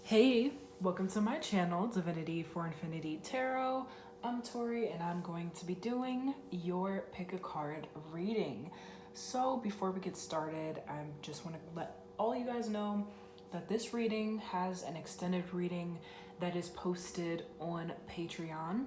Hey, welcome to my channel, Divinity for Infinity Tarot. I'm Tori and I'm going to be doing your pick a card reading. So before we get started, I just want to let all you guys know that this reading has an extended reading that is posted on Patreon.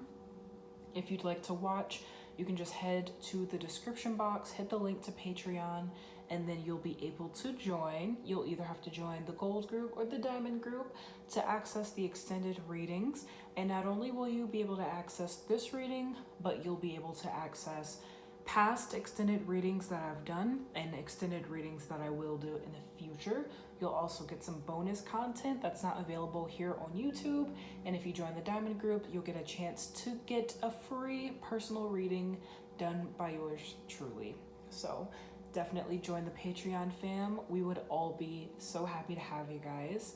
If you'd like to watch, you can just head to the description box, hit the link to Patreon, and then you'll be able to join. You'll either have to join the gold group or the diamond group to access the extended readings. And not only will you be able to access this reading, but you'll be able to access past extended readings that I've done and extended readings that I will do in the future. You'll also get some bonus content that's not available here on YouTube. And if you join the diamond group, you'll get a chance to get a free personal reading done by yours truly. So definitely join the Patreon fam. We would all be so happy to have you guys.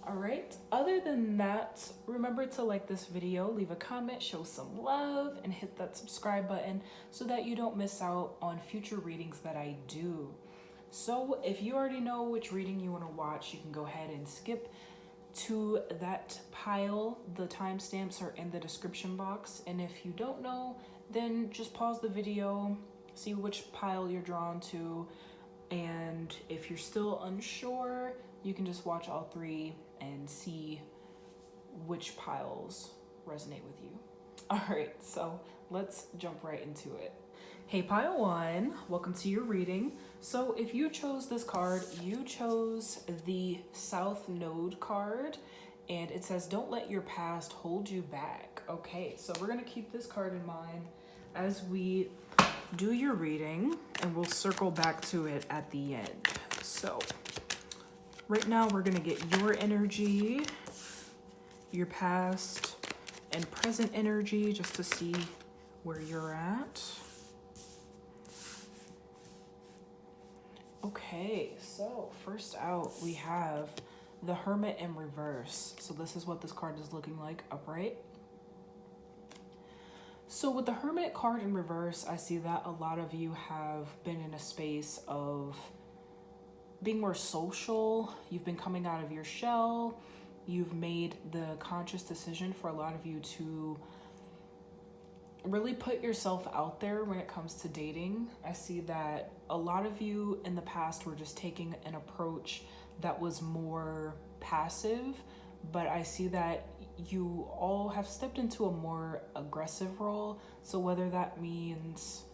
All right, other than that, remember to like this video, leave a comment, show some love, and hit that subscribe button so that you don't miss out on future readings that I do. So if you already know which reading you want to watch, you can go ahead and skip to that pile. The timestamps are in the description box. And if you don't know, then just pause the video, see which pile you're drawn to. And if you're still unsure, you can just watch all three and see which piles resonate with you. All right, so let's jump right into it. Hey, pile one, welcome to your reading. So if you chose this card, you chose the South Node card, and it says, don't let your past hold you back. Okay, so we're gonna keep this card in mind as we do your reading, and we'll circle back to it at the end. So right now we're gonna get your energy, your past and present energy, just to see where you're at. Okay, so first out we have the Hermit in reverse. So this is what this card is looking like upright. So with the Hermit card in reverse, I see that a lot of you have been in a space of being more social. You've been coming out of your shell. You've made the conscious decision for a lot of you to really put yourself out there when it comes to dating. I see that a lot of you in the past were just taking an approach that was more passive, but I see that you all have stepped into a more aggressive role. So whether that means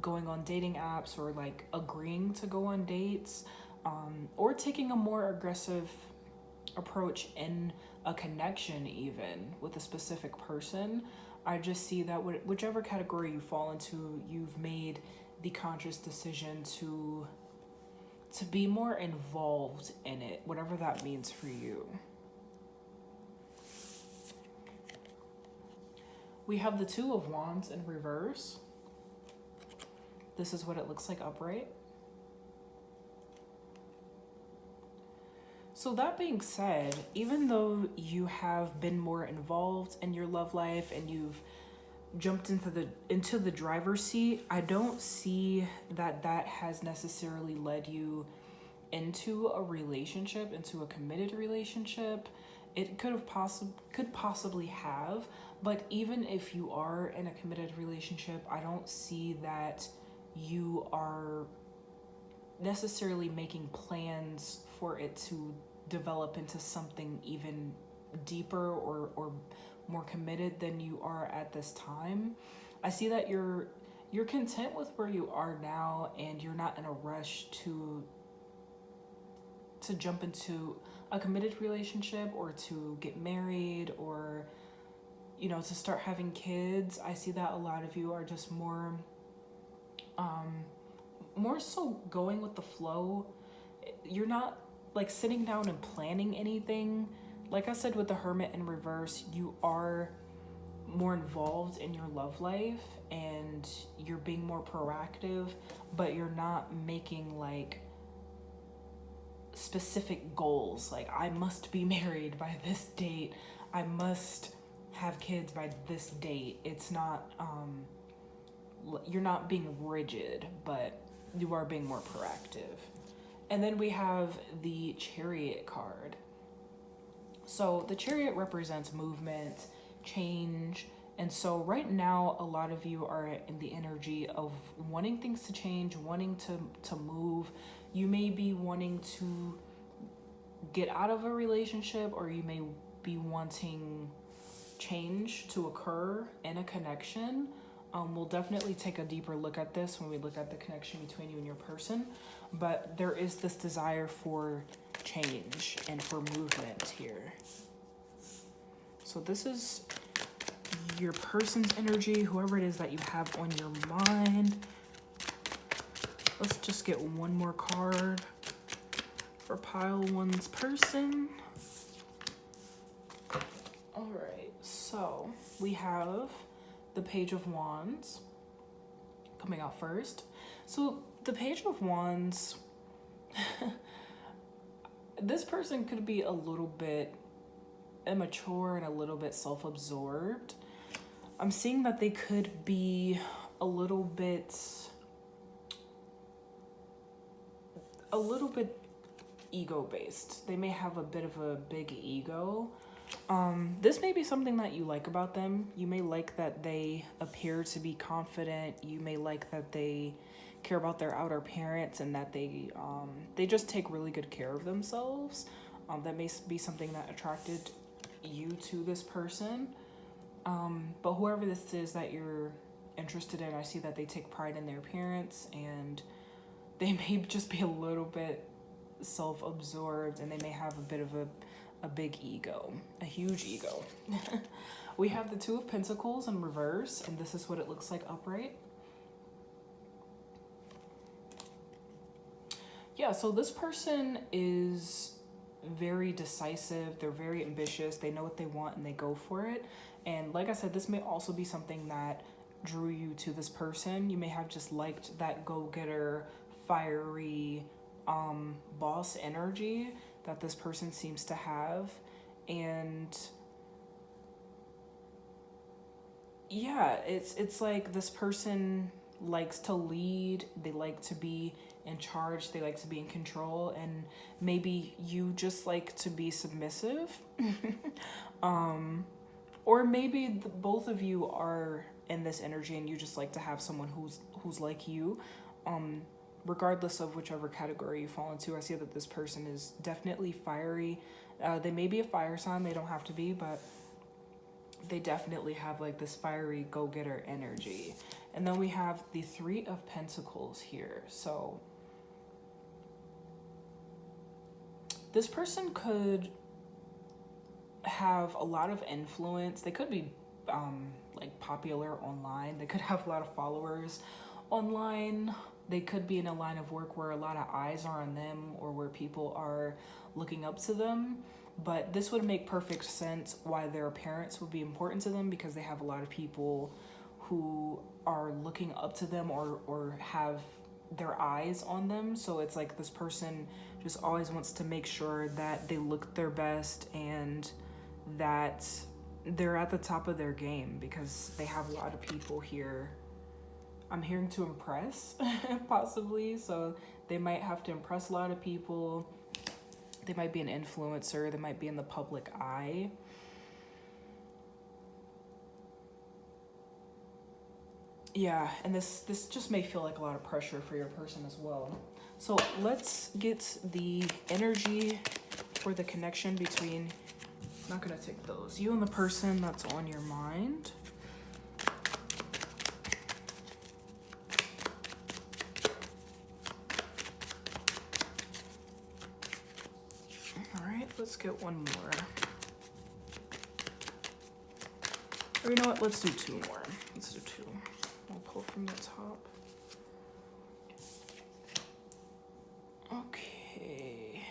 going on dating apps, or like agreeing to go on dates, or taking a more aggressive approach in a connection, even with a specific person, I just see that whichever category you fall into, you've made the conscious decision to be more involved in it, whatever that means for you. We have the Two of Wands in reverse. This is what it looks like upright. So that being said, even though you have been more involved in your love life and you've jumped into the driver's seat, I don't see that has necessarily led you into a relationship, into a committed relationship. It could possibly have, but even if you are in a committed relationship, I don't see that you are necessarily making plans for it to develop into something even deeper or more committed than you are at this time. I see that you're content with where you are now, and you're not in a rush to jump into a committed relationship or to get married, or to start having kids. I see that a lot of you are just more so going with the flow. You're not like sitting down and planning anything. Like I said, with the Hermit in reverse, you are more involved in your love life and you're being more proactive, but you're not making like specific goals. Like, I must be married by this date. I must have kids by this date. It's not, you're not being rigid, but you are being more proactive. And then we have the Chariot card. So the Chariot represents movement, change. And so right now, a lot of you are in the energy of wanting things to change, wanting to move. You may be wanting to get out of a relationship, or you may be wanting change to occur in a connection. We'll definitely take a deeper look at this when we look at the connection between you and your person. But there is this desire for change and for movement here. So this is your person's energy, whoever it is that you have on your mind. Let's just get one more card for pile one's person. All right, so we have the Page of Wands coming out first. So the Page of Wands, this person could be a little bit immature and a little bit self-absorbed. I'm seeing that they could be a little bit ego-based. They may have a bit of a big ego. This may be something that you like about them. You may like that they appear to be confident. You may like that they care about their outer appearance and that they just take really good care of themselves. That may be something that attracted you to this person. But whoever this is that you're interested in, I see that they take pride in their appearance, and they may just be a little bit self-absorbed, and they may have a bit of a big ego, a huge ego. We have the Two of Pentacles in reverse, and this is what it looks like upright. Yeah, so this person is very decisive. They're very ambitious. They know what they want and they go for it. And like I said, this may also be something that drew you to this person. You may have just liked that go-getter, fiery, boss energy that this person seems to have. And yeah, it's like this person likes to lead. They like to be in charge. They like to be in control. And maybe you just like to be submissive. Or maybe both of you are in this energy and you just like to have someone who's like you. Regardless of whichever category you fall into, I see that this person is definitely fiery. They may be a fire sign. They don't have to be, but they definitely have like this fiery go-getter energy. And then we have the Three of Pentacles here. So this person could have a lot of influence. They could be like popular online. They could have a lot of followers online. They could be in a line of work where a lot of eyes are on them, or where people are looking up to them. But this would make perfect sense why their appearance would be important to them, because they have a lot of people who are looking up to them or have their eyes on them. So it's like this person just always wants to make sure that they look their best and that they're at the top of their game, because they have a lot of people here. I'm hearing to impress, possibly. So they might have to impress a lot of people. They might be an influencer. They might be in the public eye. Yeah, and this just may feel like a lot of pressure for your person as well. So let's get the energy for the connection between, I'm not gonna take those, you and the person that's on your mind. All right, let's get one more. Or you know what, let's do two more. Let's do two. I'll pull from the top. Okay.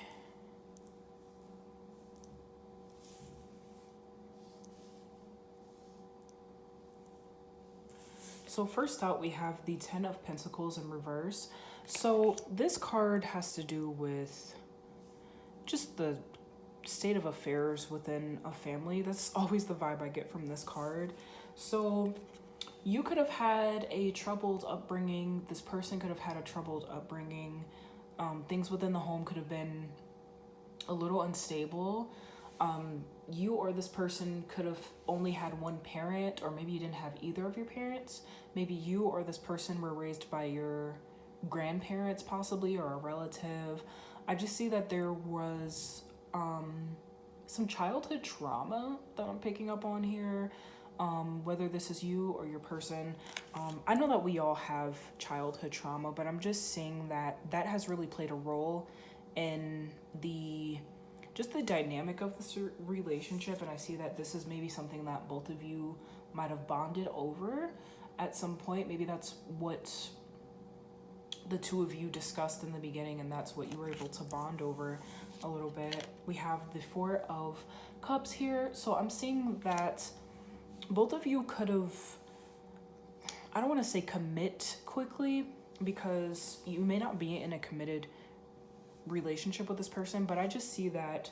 So first out, we have the Ten of Pentacles in reverse. So this card has to do with just the state of affairs within a family. That's always the vibe I get from this card. So you could have had a troubled upbringing. This person could have had a troubled upbringing. Things within the home could have been a little unstable. You or this person could have only had one parent, or maybe you didn't have either of your parents. Maybe you or this person were raised by your grandparents possibly, or a relative. I just see that there was some childhood trauma that I'm picking up on here. Whether this is you or your person. I know that we all have childhood trauma, but I'm just seeing that that has really played a role in the dynamic of this relationship. And I see that this is maybe something that both of you might have bonded over at some point. Maybe that's what the two of you discussed in the beginning, and that's what you were able to bond over a little bit. We have the Four of Cups here. So I'm seeing that both of you could have, I don't want to say commit quickly, because you may not be in a committed relationship with this person, but I just see that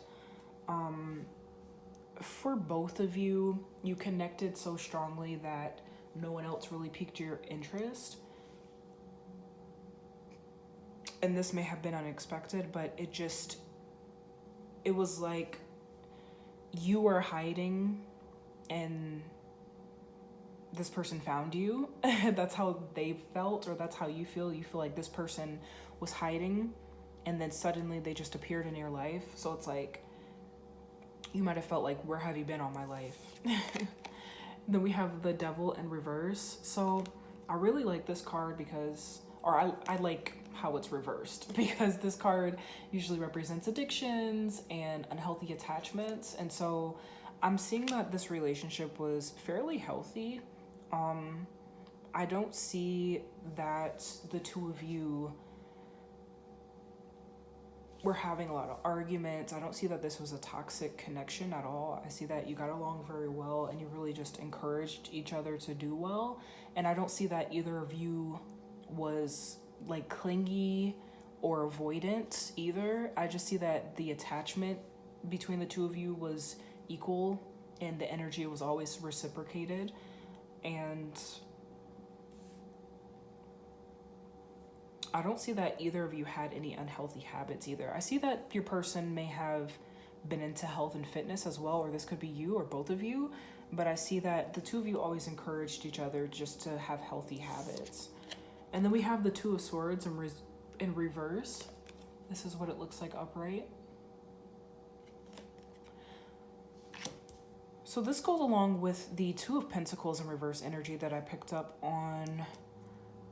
for both of you, you connected so strongly that no one else really piqued your interest. And this may have been unexpected, but it was like you were hiding and this person found you. That's how they felt, or that's how you feel. You feel like this person was hiding and then suddenly they just appeared in your life. So it's like you might have felt like, where have you been all my life? Then we have the Devil in reverse. So I really like this card because, or I like how it's reversed, because this card usually represents addictions and unhealthy attachments. And so I'm seeing that this relationship was fairly healthy. I don't see that the two of you were having a lot of arguments. I don't see that this was a toxic connection at all. I see that you got along very well and you really just encouraged each other to do well. And I don't see that either of you was like clingy or avoidant either. I just see that the attachment between the two of you was equal and the energy was always reciprocated. And I don't see that either of you had any unhealthy habits either. I see that your person may have been into health and fitness as well, or this could be you or both of you, but I see that the two of you always encouraged each other just to have healthy habits. And then we have the Two of Swords in reverse. This is what it looks like upright. So this goes along with the Two of Pentacles in reverse energy that I picked up on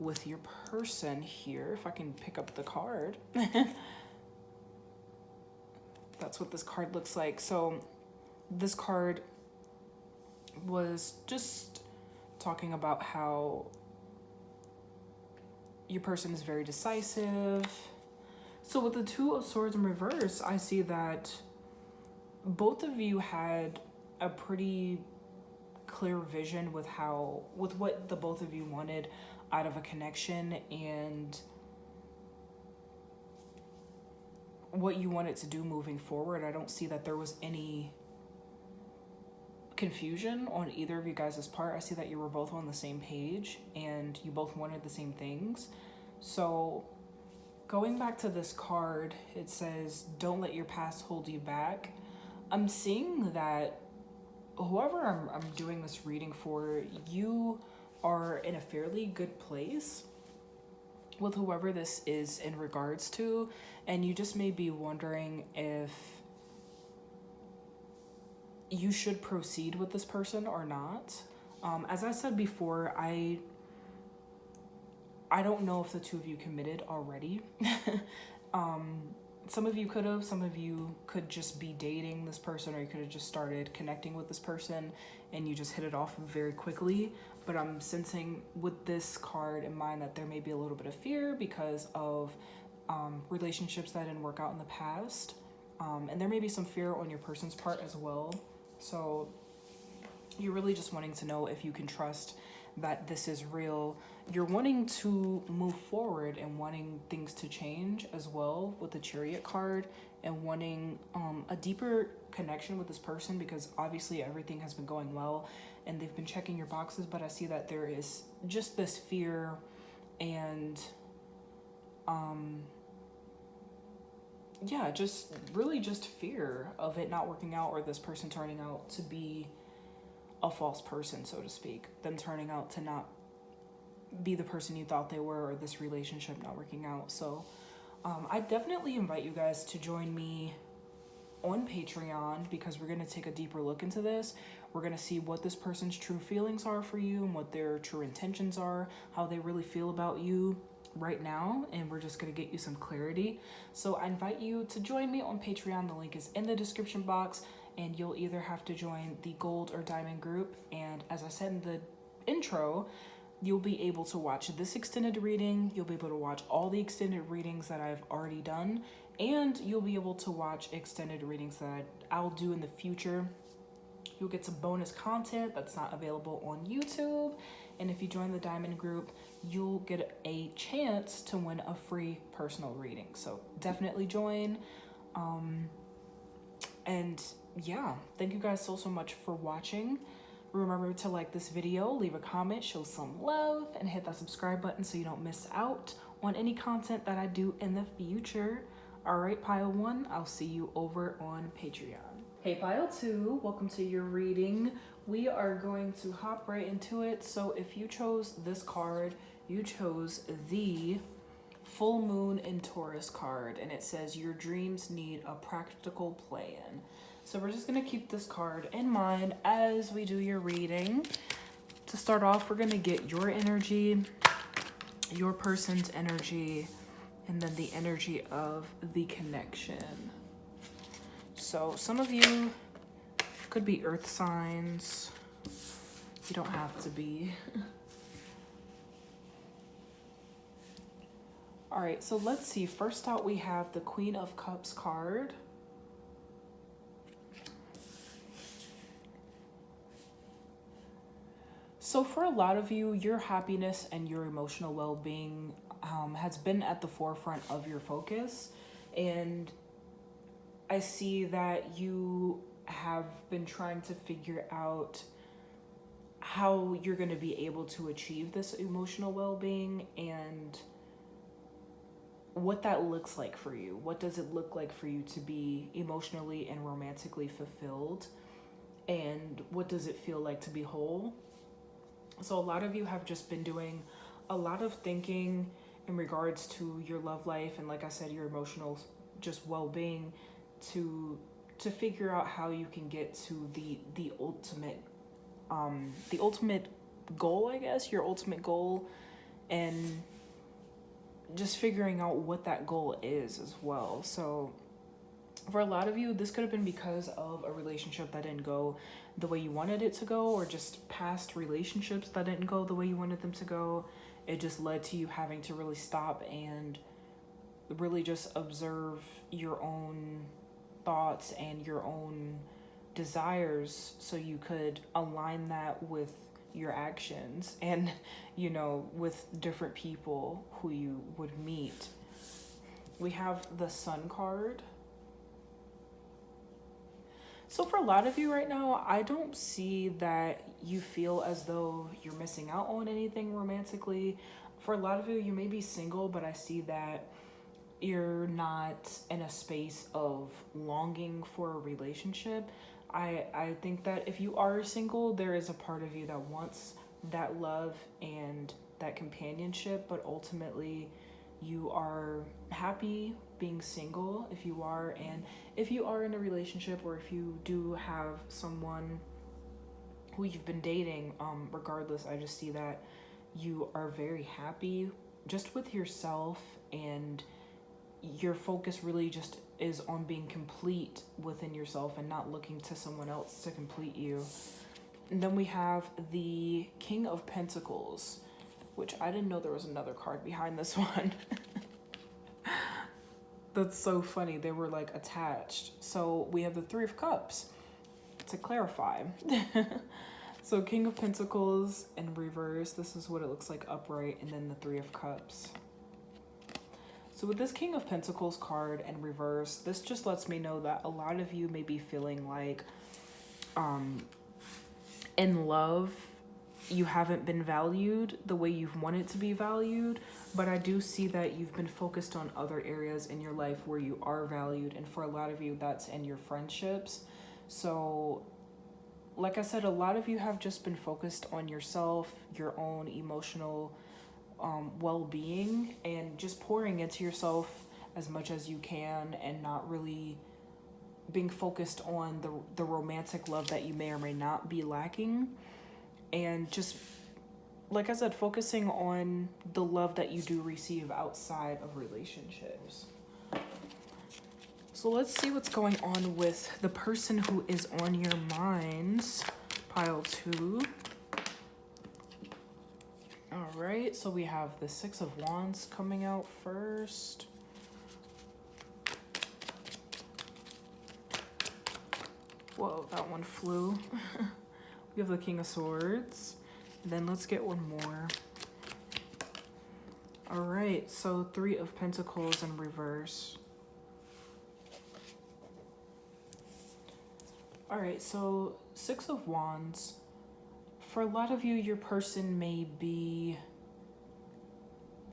with your person here. If I can pick up the card. That's what this card looks like. So this card was just talking about how your person is very decisive. So with the Two of Swords in reverse, I see that both of you had a pretty clear vision with what the both of you wanted out of a connection and what you wanted to do moving forward. I don't see that there was any confusion on either of you guys' part. I see that you were both on the same page and you both wanted the same things. So going back to this card, it says, don't let your past hold you back. I'm seeing that whoever I'm doing this reading for, you are in a fairly good place with whoever this is in regards to, and you just may be wondering if you should proceed with this person or not. As I said before, I don't know if the two of you committed already. Some of you could have, some of you could just be dating this person, or you could have just started connecting with this person and you just hit it off very quickly. But I'm sensing with this card in mind that there may be a little bit of fear because of relationships that didn't work out in the past. And there may be some fear on your person's part as well. So you're really just wanting to know if you can trust that this is real. You're wanting to move forward and wanting things to change as well with the Chariot card, and wanting a deeper connection with this person, because obviously everything has been going well and they've been checking your boxes, but I see that there is just this fear and yeah, just really just fear of it not working out, or this person turning out to be a false person, so to speak. Them turning out to not be the person you thought they were, or this relationship not working out. So I definitely invite you guys to join me on Patreon, because we're going to take a deeper look into this. We're going to see what this person's true feelings are for you and what their true intentions are, how they really feel about you right now, and we're just going to get you some clarity. So I invite you to join me on Patreon. The link is in the description box, and you'll either have to join the gold or diamond group. And as I said in the intro, you'll be able to watch this extended reading. You'll be able to watch all the extended readings that I've already done, and you'll be able to watch extended readings that I'll do in the future. You'll get some bonus content that's not available on YouTube. And if you join the diamond group, you'll get a chance to win a free personal reading. So definitely join. And yeah, thank you guys so much for watching. Remember to like this video, leave a comment, show some love, and hit that subscribe button so you don't miss out on any content that I do in the future. All right, Pile 1, I'll see you over on Patreon. Hey, Pile 2, welcome to your reading. We are going to hop right into it. So if you chose this card, you chose the Full Moon in Taurus card, and it says your dreams need a practical plan. So we're just going to keep this card in mind as we do your reading. To start off, we're going to get your energy, your person's energy, and then the energy of the connection. So some of you could be earth signs. You don't have to be. All right, so let's see. First out, we have the Queen of Cups card. So for a lot of you, your happiness and your emotional well-being has been at the forefront of your focus. And I see that you have been trying to figure out how you're going to be able to achieve this emotional well-being and what that looks like for you. What does it look like for you to be emotionally and romantically fulfilled? And what does it feel like to be whole? So a lot of you have just been doing a lot of thinking in regards to your love life and, like I said, your emotional just well-being to figure out how you can get to the ultimate goal, I guess, your ultimate goal, and just figuring out what that goal is as well. So for a lot of you, this could have been because of a relationship that didn't go the way you wanted it to go, or just past relationships that didn't go the way you wanted them to go. It just led to you having to really stop and really just observe your own thoughts and your own desires so you could align that with your actions and, you know, with different people who you would meet. We have the Sun card. So for a lot of you right now, I don't see that you feel as though you're missing out on anything romantically. For a lot of you, you may be single, but I see that you're not in a space of longing for a relationship. I think that if you are single, there is a part of you that wants that love and that companionship, but ultimately you are happy being single if you are, and if you are in a relationship, or if you do have someone who you've been dating, regardless, I just see that you are very happy just with yourself, and your focus really just is on being complete within yourself and not looking to someone else to complete you. And then we have the King of Pentacles, which I didn't know there was another card behind this one. That's so funny. They were like attached. So we have the Three of Cups to clarify. So King of Pentacles in reverse. This is what it looks like upright, and then the Three of Cups. So with this King of Pentacles card in reverse, this just lets me know that a lot of you may be feeling like in love you haven't been valued the way you've wanted to be valued, but I do see that you've been focused on other areas in your life where you are valued, and for a lot of you, that's in your friendships. So, like I said, a lot of you have just been focused on yourself, your own emotional well-being, and just pouring into yourself as much as you can, and not really being focused on the romantic love that you may or may not be lacking. And just, like I said, focusing on the love that you do receive outside of relationships. So let's see what's going on with the person who is on your minds. Pile 2. All right, so we have the 6 of Wands coming out first. Whoa, that one flew. We have the King of Swords. And then let's get one more. All right, so 3 of Pentacles in reverse. All right, so 6 of Wands. For a lot of you, your person may be...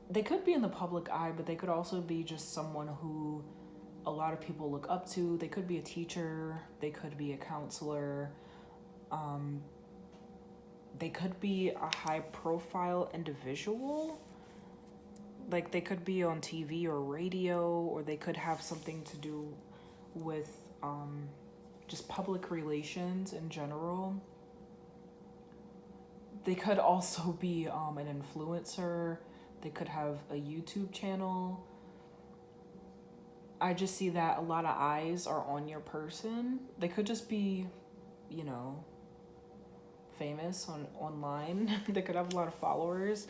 They could be in the public eye, but they could also be just someone who a lot of people look up to. They could be a teacher. They could be a counselor. They could be a high-profile individual. Like, they could be on TV or radio, or they could have something to do with just public relations in general. They could also be an influencer. They could have a YouTube channel. I just see that a lot of eyes are on your person. They could just be, you know, famous online. They could have a lot of followers,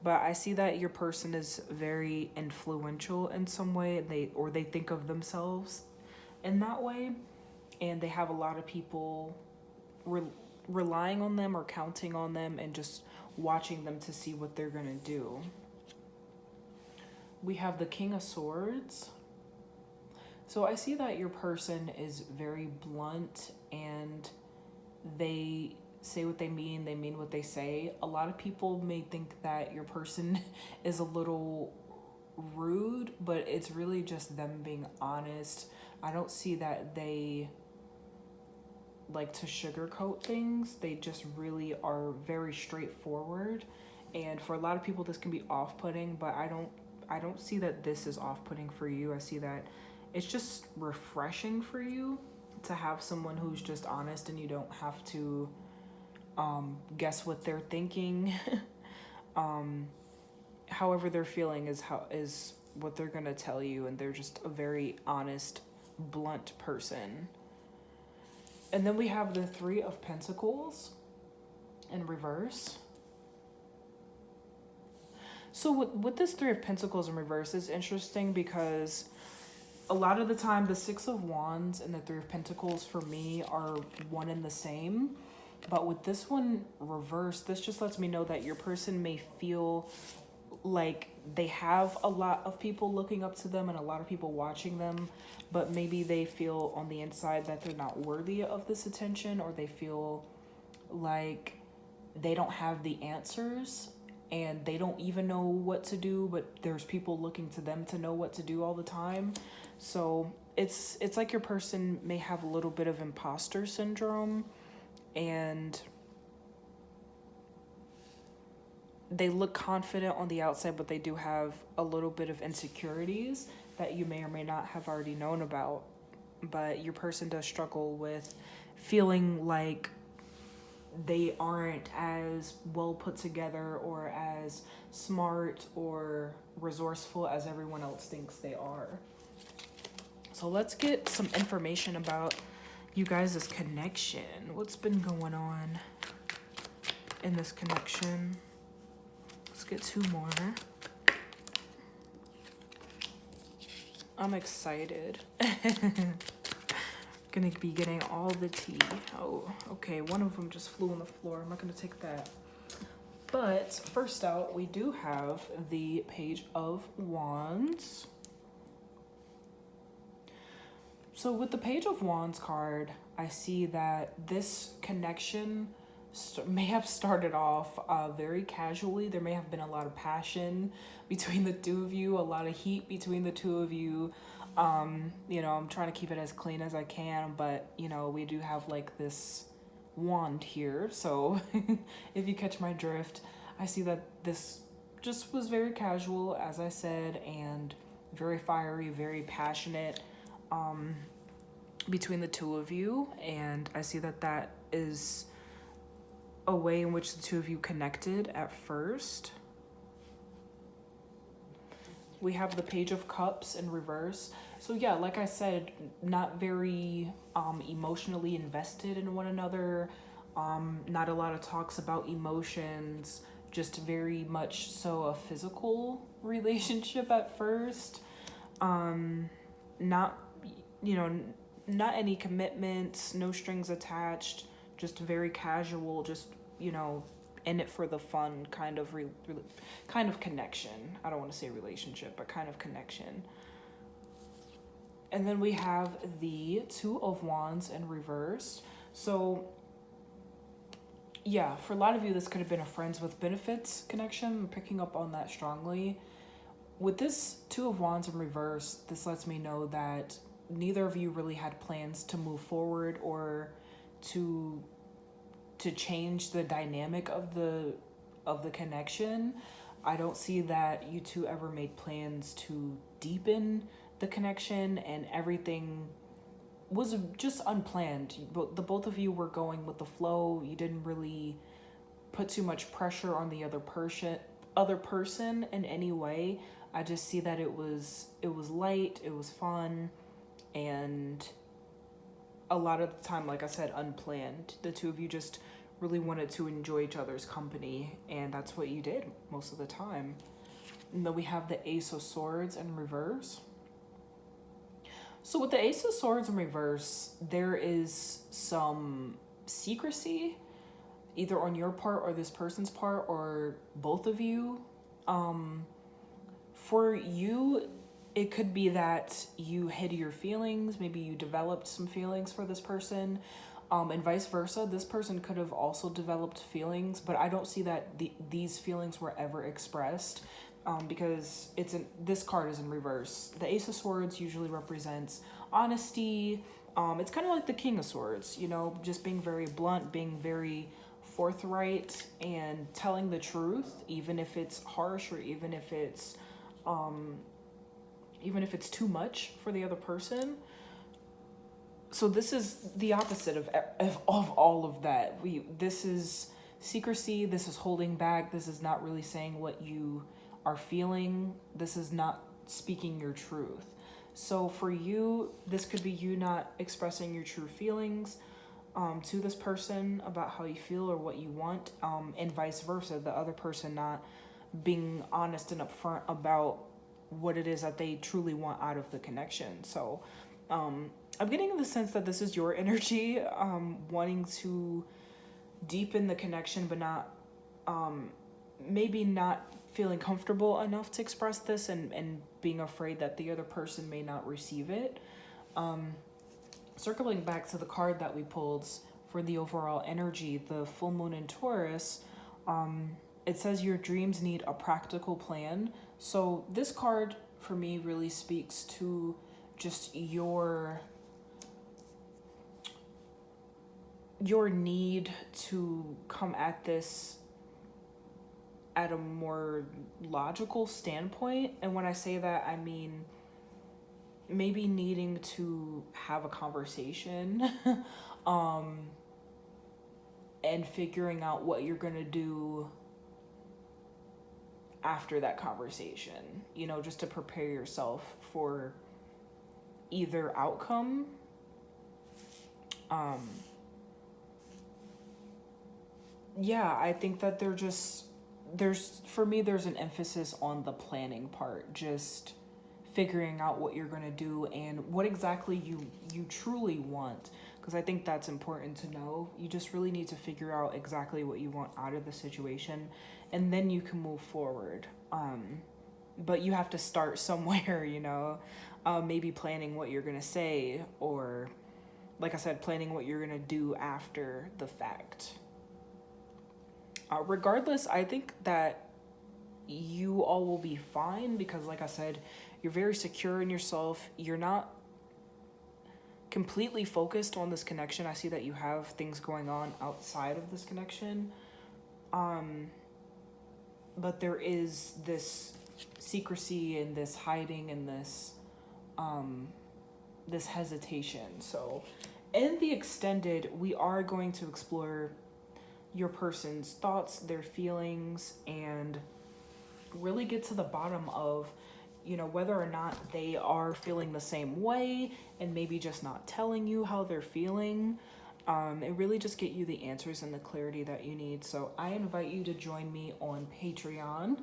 but I see that your person is very influential in some way. They think of themselves in that way, and they have a lot of people relying on them or counting on them and just watching them to see what they're gonna do. We have the King of Swords. So I see that your person is very blunt, and they say what they mean what they say. A lot of people may think that your person is a little rude, but it's really just them being honest. I don't see that they like to sugarcoat things. They just really are very straightforward. And for a lot of people, this can be off-putting, but I don't see that this is off-putting for you. I see that it's just refreshing for you to have someone who's just honest, and you don't have to guess what they're thinking. However they're feeling is what they're gonna tell you, and they're just a very honest, blunt person. And then we have the 3 of Pentacles in reverse. So with this 3 of Pentacles in reverse is interesting, because a lot of the time the 6 of Wands and the 3 of Pentacles for me are one and the same. But with this one reversed, this just lets me know that your person may feel like they have a lot of people looking up to them and a lot of people watching them, but maybe they feel on the inside that they're not worthy of this attention, or they feel like they don't have the answers and they don't even know what to do, but there's people looking to them to know what to do all the time. So it's like your person may have a little bit of imposter syndrome, and they look confident on the outside, but they do have a little bit of insecurities that you may or may not have already known about. But your person does struggle with feeling like they aren't as well put together or as smart or resourceful as everyone else thinks they are. So let's get some information about you guys' connection. What's been going on in this connection? Let's get 2 more. I'm excited. Gonna be getting all the tea. Oh, okay, one of them just flew on the floor. I'm not gonna take that. But first out, we do have the Page of Wands. So with the Page of Wands card, I see that this connection may have started off very casually. There may have been a lot of passion between the two of you, a lot of heat between the two of you. I'm trying to keep it as clean as I can, but we do have like this wand here. So if you catch my drift, I see that this just was very casual, as I said, and very fiery, very passionate between the two of you. And I see that that is a way in which the two of you connected at first. We have the Page of Cups in reverse. So yeah, like I said, not very emotionally invested in one another. Not a lot of talks about emotions, just very much so a physical relationship at first. Not, not any commitments, no strings attached, just very casual, just, in it for the fun kind of kind of connection. I don't want to say relationship, but kind of connection. And then we have the Two of Wands in reverse. So yeah, for a lot of you, this could have been a friends with benefits connection. I'm picking up on that strongly. With this Two of Wands in reverse, this lets me know that neither of you really had plans to move forward or to change the dynamic of the connection. I don't see that you two ever made plans to deepen the connection, and everything was just unplanned. The both of you were going with the flow. You didn't really put too much pressure on the other person in any way. I just see that it was light, it was fun, and a lot of the time, like I said, unplanned. The two of you just really wanted to enjoy each other's company, and that's what you did most of the time. And then we have the Ace of Swords in reverse. So with the Ace of Swords in reverse, there is some secrecy, either on your part or this person's part, or both of you. For you, it could be that you hid your feelings. Maybe you developed some feelings for this person, and vice versa. This person could have also developed feelings, but I don't see that these feelings were ever expressed, because this card is in reverse. The Ace of Swords usually represents honesty. It's kind of like the King of Swords, just being very blunt, being very forthright, and telling the truth, even if it's harsh, or even if it's too much for the other person. So this is the opposite of all of that. This is secrecy. This is holding back. This is not really saying what you are feeling. This is not speaking your truth. So for you, this could be you not expressing your true feelings to this person about how you feel or what you want, and vice versa, the other person not being honest and upfront about what it is that they truly want out of the connection. So I'm getting the sense that this is your energy, wanting to deepen the connection, but not maybe not feeling comfortable enough to express this, and being afraid that the other person may not receive it. Circling back to the card that we pulled for the overall energy, the full moon in Taurus, it says your dreams need a practical plan. So this card for me really speaks to just your need to come at this at a more logical standpoint. And when I say that, I mean maybe needing to have a conversation and figuring out what you're going to do after that conversation, just to prepare yourself for either outcome. I think that for me, there's an emphasis on the planning part, just figuring out what you're going to do and what exactly you truly want. Because I think that's important to know. You just really need to figure out exactly what you want out of the situation, and then you can move forward. But you have to start somewhere, maybe planning what you're going to say, or like I said, planning what you're going to do after the fact. Regardless, I think that you all will be fine because, like I said, you're very secure in yourself. You're not completely focused on this connection. I see that you have things going on outside of this connection. But there is this secrecy and this hiding and this hesitation. So in the extended, we are going to explore your person's thoughts, their feelings, and really get to the bottom of, whether or not they are feeling the same way and maybe just not telling you how they're feeling. And really just get you the answers and the clarity that you need. So I invite you to join me on Patreon.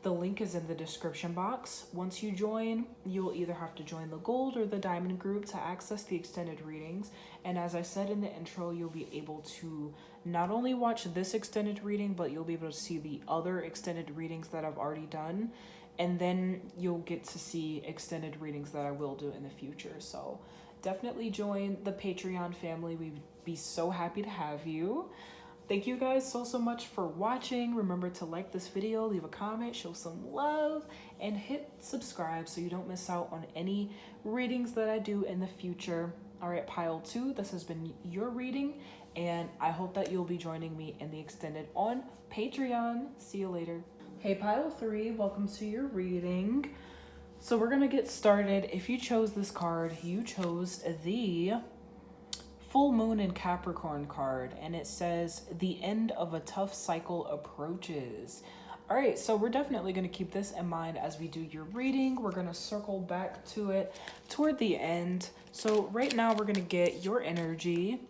The link is in the description box. Once you join, you'll either have to join the gold or the diamond group to access the extended readings. And as I said in the intro, you'll be able to not only watch this extended reading, but you'll be able to see the other extended readings that I've already done. And then you'll get to see extended readings that I will do in the future. So definitely join the Patreon family. We'd be so happy to have you. Thank you guys so much for watching. Remember to like this video, leave a comment, show some love, and hit subscribe so you don't miss out on any readings that I do in the future. All right, pile 2, this has been your reading, and I hope that you'll be joining me in the extended on Patreon. See you later. Hey, pile 3, welcome to your reading. So we're gonna get started. If you chose this card, you chose the Full Moon in Capricorn card, and it says the end of a tough cycle approaches. All right, so we're definitely going to keep this in mind as we do your reading. We're going to circle back to it toward the end. So right now we're going to get your energy,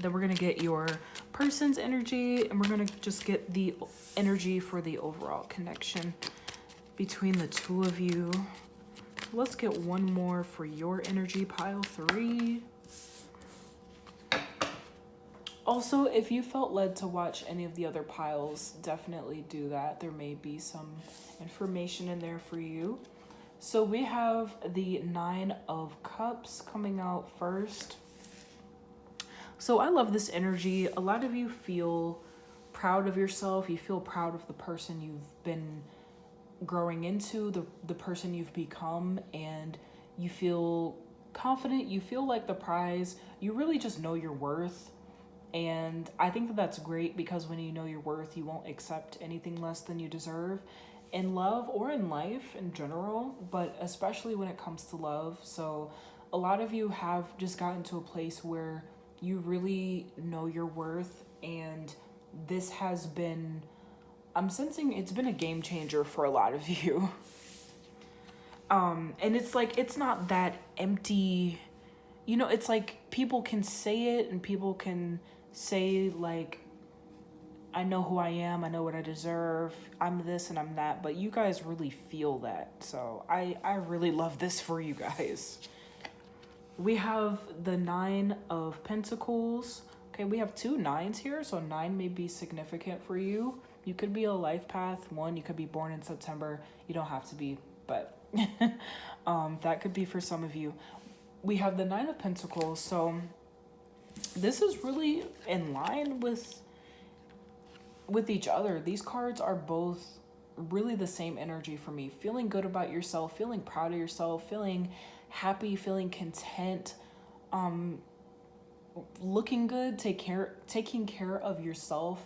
then we're going to get your person's energy, and we're going to just get the energy for the overall connection between the two of you. Let's get one more for your energy, pile 3. Also, if you felt led to watch any of the other piles, definitely do that. There may be some information in there for you. So we have the 9 of Cups coming out first. So I love this energy. A lot of you feel proud of yourself. You feel proud of the person you've been growing into, the person you've become, and you feel confident. You feel like the prize. You really just know your worth. And I think that that's great because when you know your worth, you won't accept anything less than you deserve in love or in life in general, but especially when it comes to love. So a lot of you have just gotten to a place where you really know your worth, and this has been, I'm sensing it's been a game changer for a lot of you. And it's like, it's not that empty, it's like people can say it and people can say like, I know who I am, I know what I deserve, I'm this and I'm that, but you guys really feel that. So I really love this for you guys. We have the 9 of Pentacles. Okay, we have 2 9s here, so 9 may be significant for you. You could be a life path 1, you could be born in September. You don't have to be, but that could be for some of you. We have the 9 of Pentacles, so this is really in line with each other. These cards are both really the same energy for me. Feeling good about yourself, feeling proud of yourself, feeling happy, feeling content, looking good, taking care of yourself.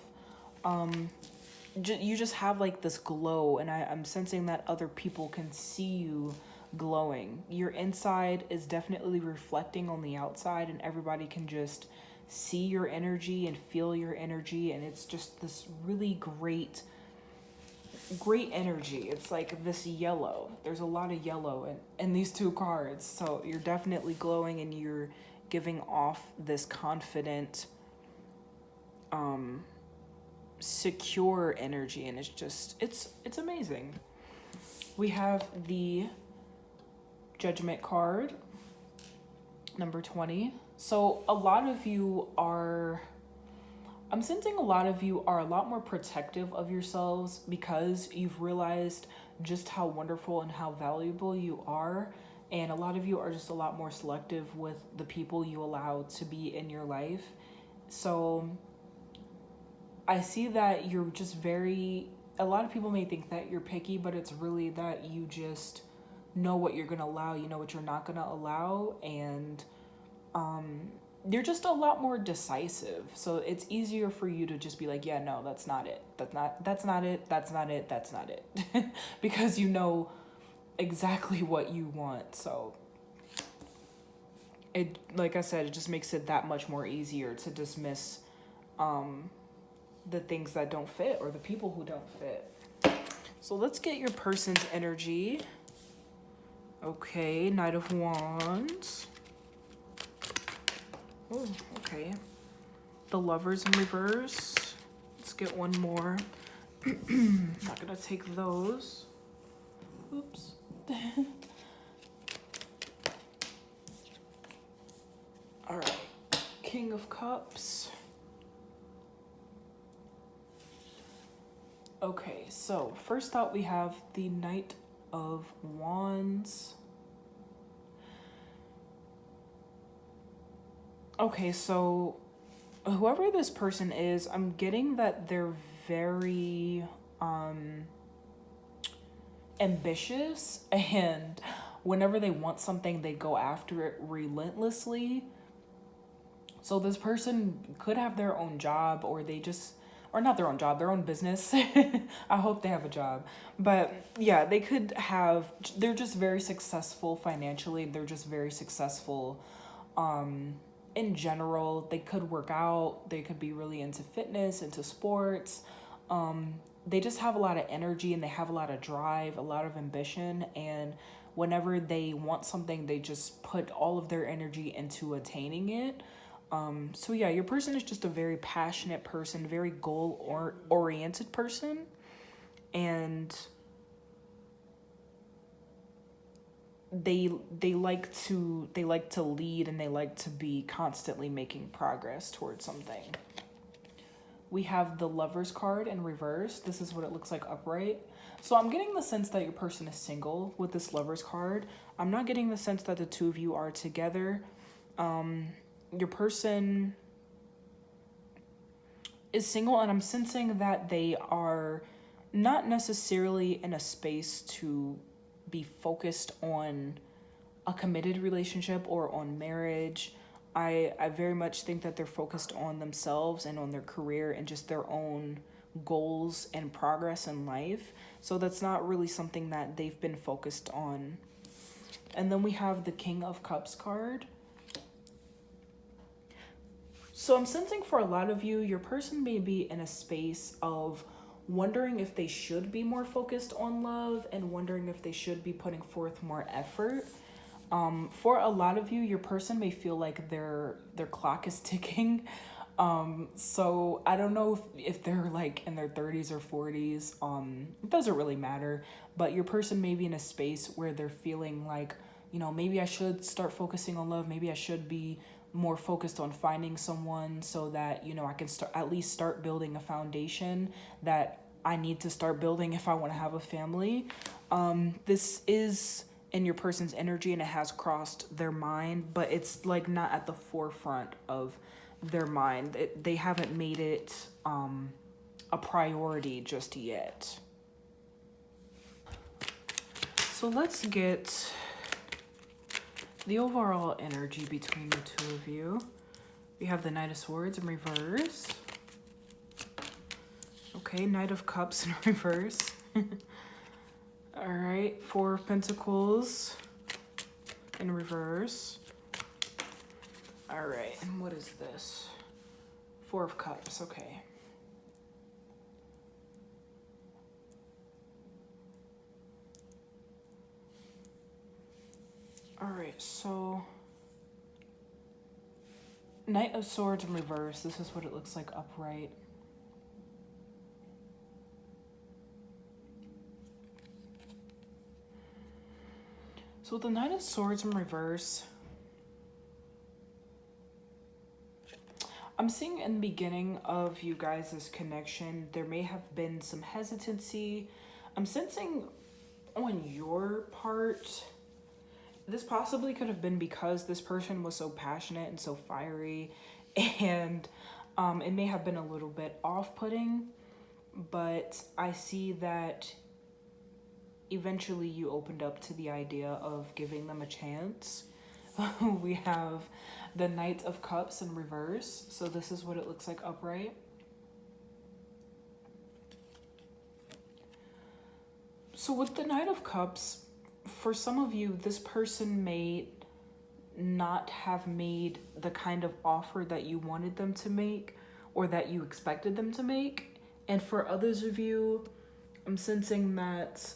You just have like this glow, and I'm sensing that other people can see you glowing. Your inside is definitely reflecting on the outside, and everybody can just see your energy and feel your energy, and it's just this really great energy. It's like this yellow. There's a lot of yellow in these 2 cards, so you're definitely glowing, and you're giving off this confident, secure energy, and it's just it's amazing. We have the Judgment card, number 20. So a lot of you are, I'm sensing a lot of you are a lot more protective of yourselves because you've realized just how wonderful and how valuable you are. And a lot of you are just a lot more selective with the people you allow to be in your life. So I see that you're just a lot of people may think that you're picky, but it's really that you just know what you're going to allow, you know what you're not going to allow, and you're just a lot more decisive. So it's easier for you to just be like, yeah, no, that's not it. That's not it. That's not it. That's not it. Because you know exactly what you want. So it, like I said, it just makes it that much more easier to dismiss the things that don't fit or the people who don't fit. So let's get your person's energy. Okay, Knight of Wands. Oh, okay. The Lovers in reverse. Let's get one more. Not gonna take those. Oops. All right. King of Cups. Okay, so first out we have the Knight of Wands. Okay, so whoever this person is, I'm getting that they're very ambitious, and whenever they want something, they go after it relentlessly. So this person could have their own job, or not their own job, their own business. I hope they have a job. But yeah, they're just very successful financially. They're just very successful in general. They could work out. They could be really into fitness, into sports. They just have a lot of energy, and they have a lot of drive, a lot of ambition. And whenever they want something, they just put all of their energy into attaining it. So yeah, your person is just a very passionate person, very goal-oriented person, and they like to lead, and they like to be constantly making progress towards something. We have the Lovers card in reverse. This is what it looks like upright. So I'm getting the sense that your person is single with this Lovers card. I'm not getting the sense that the two of you are together. Your person is single, and I'm sensing that they are not necessarily in a space to be focused on a committed relationship or on marriage. I very much think that they're focused on themselves and on their career and just their own goals and progress in life. So that's not really something that they've been focused on. And then we have the King of Cups card. So I'm sensing for a lot of you, your person may be in a space of wondering if they should be more focused on love and wondering if they should be putting forth more effort. For a lot of you, your person may feel like their clock is ticking. So I don't know if they're like in their 30s or 40s. It doesn't really matter. But your person may be in a space where they're feeling like, you know, maybe I should start focusing on love. Maybe I should be more focused on finding someone so that, you know, I can at least start building a foundation that I need to start building if I want to have a family. This is in your person's energy, and it has crossed their mind, but it's like not at the forefront of their mind. They haven't made it a priority just yet. So let's get the overall energy between the two of you. We have the Knight of Swords in reverse. Okay, Knight of Cups in reverse. All right, Four of Pentacles in reverse. All right, and what is this? Four of Cups, okay. All right, so Knight of Swords in reverse. This is what it looks like upright. So with the Knight of Swords in reverse, I'm seeing in the beginning of you guys' connection, there may have been some hesitancy. I'm sensing on your part, this possibly could have been because this person was so passionate and so fiery, and It may have been a little bit off-putting, but I see that eventually you opened up to the idea of giving them a chance. We have the Knight of Cups in reverse. So this is what it looks like upright. So with the Knight of Cups, for some of you, this person may not have made the kind of offer that you wanted them to make or that you expected them to make. And for others of you, I'm sensing that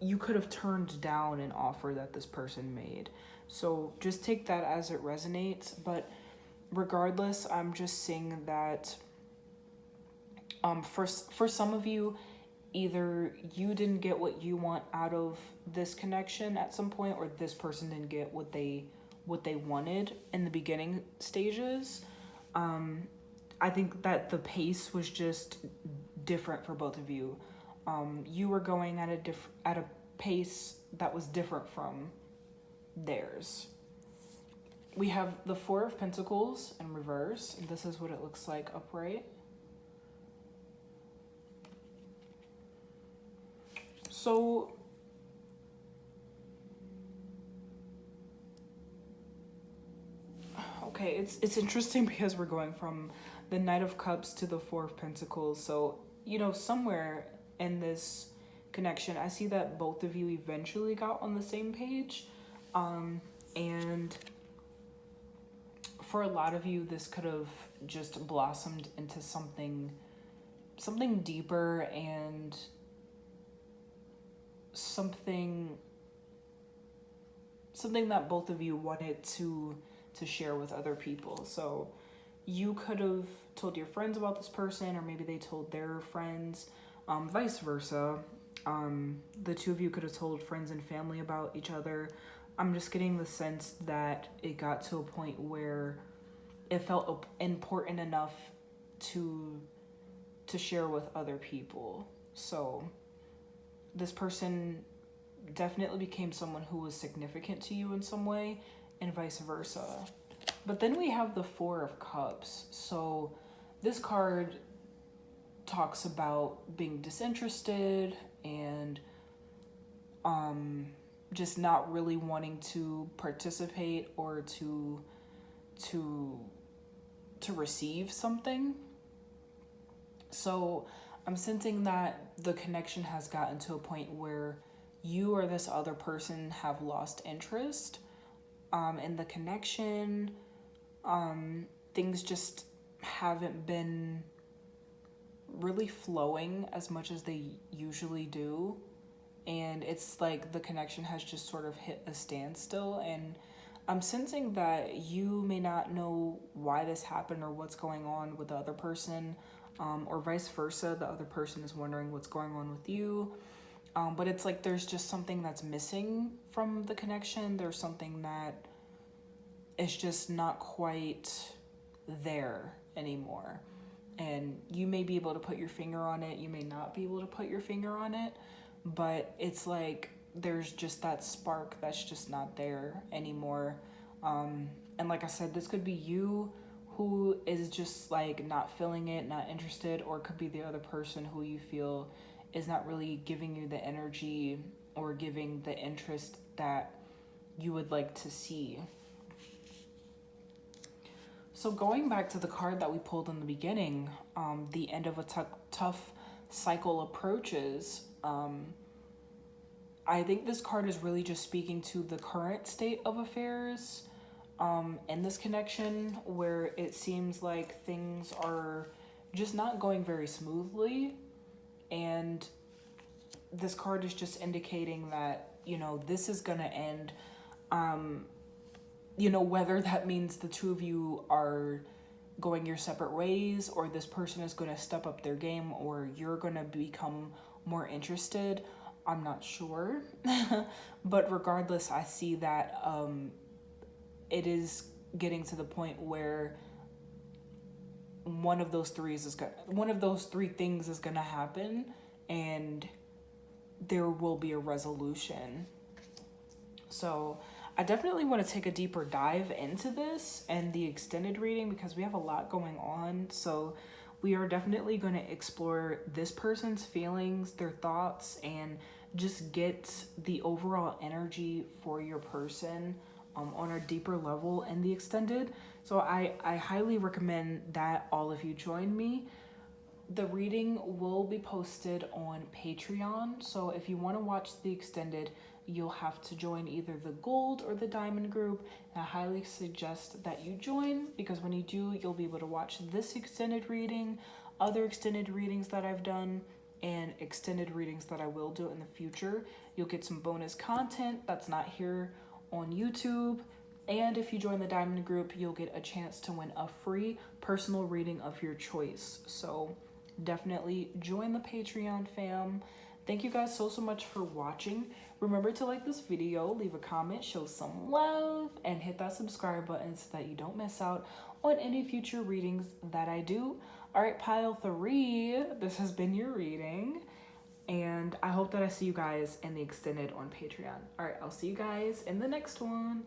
you could have turned down an offer that this person made. So just take that as it resonates. But regardless, I'm just seeing that for some of you, either you didn't get what you want out of this connection at some point, or this person didn't get what they wanted in the beginning stages. I think that the pace was just different for both of you. You were going at a pace that was different from theirs. We have the Four of Pentacles in reverse, and this is what it looks like upright. So okay, it's interesting because we're going from the Knight of Cups to the Four of Pentacles. So, you know, somewhere in this connection, I see that both of you eventually got on the same page. And for a lot of you, this could have just blossomed into something deeper and something that both of you wanted to share with other people. So you could have told your friends about this person, or maybe they told their friends, vice versa. The two of you could have told friends and family about each other. I'm just getting the sense that it got to a point where it felt important enough to share with other people. So this person definitely became someone who was significant to you in some way, and vice versa. But then we have the Four of Cups. So this card talks about being disinterested and just not really wanting to participate or to receive something. So I'm sensing that the connection has gotten to a point where you or this other person have lost interest in the connection. Things just haven't been really flowing as much as they usually do. And it's like the connection has just sort of hit a standstill. And I'm sensing that you may not know why this happened or what's going on with the other person, or vice versa. The other person is wondering what's going on with you. But it's like there's just something that's missing from the connection. There's something that is just not quite there anymore. And you may be able to put your finger on it. You may not be able to put your finger on it. But it's like there's just that spark that's just not there anymore. And like I said, this could be you who is just like not feeling it, not interested, or it could be the other person who you feel is not really giving you the energy or giving the interest that you would like to see. So going back to the card that we pulled in the beginning, the end of a tough cycle approaches. I think this card is really just speaking to the current state of affairs in this connection, where it seems like things are just not going very smoothly. And this card is just indicating that, you know, this is going to end. You know, whether that means the two of you are going your separate ways, or this person is going to step up their game, or you're going to become more interested, I'm not sure. But regardless, I see that it is getting to the point where one of those three things is going to happen, and there will be a resolution. So I definitely want to take a deeper dive into this and the extended reading because we have a lot going on. So we are definitely going to explore this person's feelings, their thoughts, and just get the overall energy for your person on a deeper level in the extended. So I highly recommend that all of you join me. The reading will be posted on Patreon. So if you want to watch the extended, you'll have to join either the gold or the diamond group. And I highly suggest that you join because when you do, you'll be able to watch this extended reading, other extended readings that I've done, and extended readings that I will do in the future. You'll get some bonus content that's not here on YouTube. And if you join the diamond group, you'll get a chance to win a free personal reading of your choice. So definitely join the Patreon fam. Thank you guys so much for watching. Remember to like this video, leave a comment, show some love, and hit that subscribe button so that you don't miss out on any future readings that I do. All right, pile 3, this has been your reading, and I hope that I see you guys in the extended on Patreon. All right, I'll see you guys in the next one.